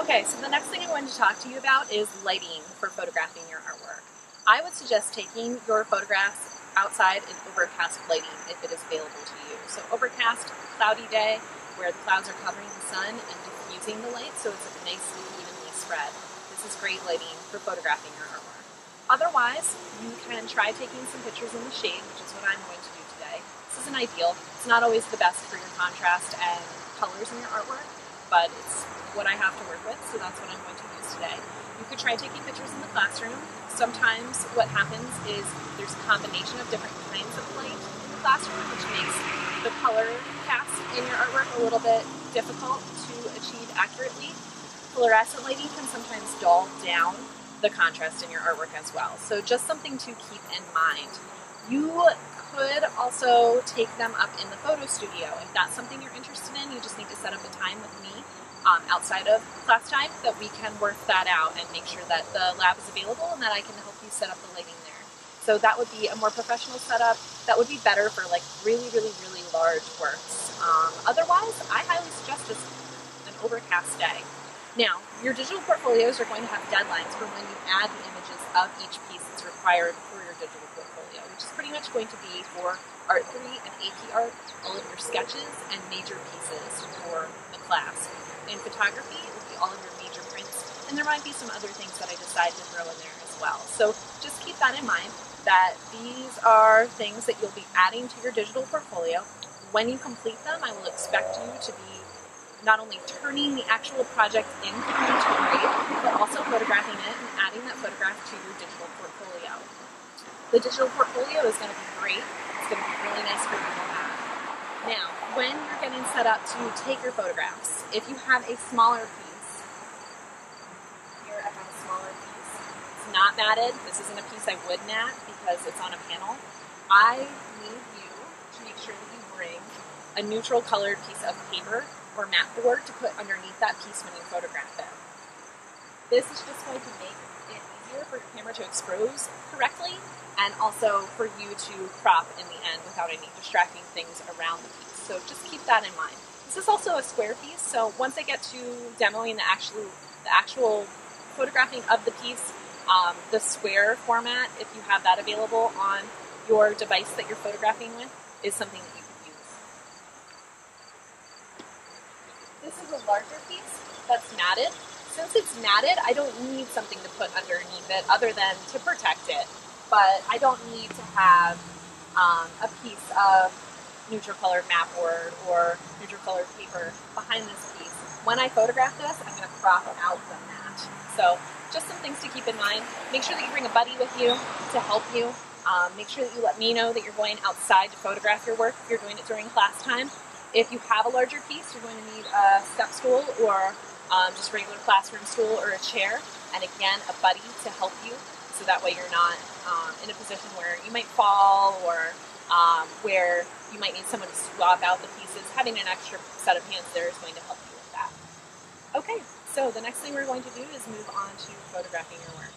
Okay, so the next thing I'm going to talk to you about is lighting for photographing your artwork. I would suggest taking your photographs outside in overcast lighting if it is available to you. So overcast, cloudy day where the clouds are covering the sun and diffusing the light so it's nicely evenly spread. This is great lighting for photographing your artwork. Otherwise, you can try taking some pictures in the shade, which is what I'm going to do today. This isn't ideal. It's not always the best for your contrast and colors in your artwork, but it's what I have to work with, so that's what I'm going to use today. You could try taking pictures in the classroom. Sometimes what happens is there's a combination of different kinds of light in the classroom, which makes the color cast in your artwork a little bit difficult to achieve accurately. Fluorescent lighting can sometimes dull down the contrast in your artwork as well, so just something to keep in mind. You could also take them up in the photo studio. If that's something you're interested in, you just need to set up a time with me outside of class time that we can work that out and make sure that the lab is available and that I can help you set up the lighting there. So that would be a more professional setup. That would be better for like really large works. Otherwise, I highly suggest just an overcast day. Now, your digital portfolios are going to have deadlines for when you add the images of each piece that's required for your digital portfolio, which is pretty much going to be for Art 3 and AP Art, all of your sketches and major pieces for the class. In photography, it will be all of your major prints, and there might be some other things that I decide to throw in there as well. So just keep that in mind, that these are things that you'll be adding to your digital portfolio. When you complete them, I will expect you to be not only turning the actual project into a grade, but also photographing it and adding that photograph to your digital portfolio. The digital portfolio is going to be great. It's going to be really nice for you to have. Now, when you're getting set up to take your photographs, if you have a smaller piece, here I have a smaller piece, it's not matted, this isn't a piece I would mat because it's on a panel, I need you to make sure that you bring a neutral colored piece of paper or mat board to put underneath that piece when you photograph it. This is just going to make it easier for your camera to expose correctly and also for you to crop in the end without any distracting things around the piece. So just keep that in mind. This is also a square piece, so once I get to demoing the actual photographing of the piece, the square format, if you have that available on your device that you're photographing with, is something that you could use. This is a larger piece that's matted. Since it's matted, I don't need something to put underneath it other than to protect it. But I don't need to have a piece of neutral colored mat board or neutral colored paper behind this piece. When I photograph this, I'm going to crop out the mat. So just some things to keep in mind. Make sure that you bring a buddy with you to help you. Make sure that you let me know that you're going outside to photograph your work if you're doing it during class time. If you have a larger piece, you're going to need a step stool or just regular classroom stool or a chair. And again, a buddy to help you. So that way you're not in a position where you might fall or where you might need someone to swap out the pieces. Having an extra set of hands there is going to help you with that. Okay, so the next thing we're going to do is move on to photographing your work.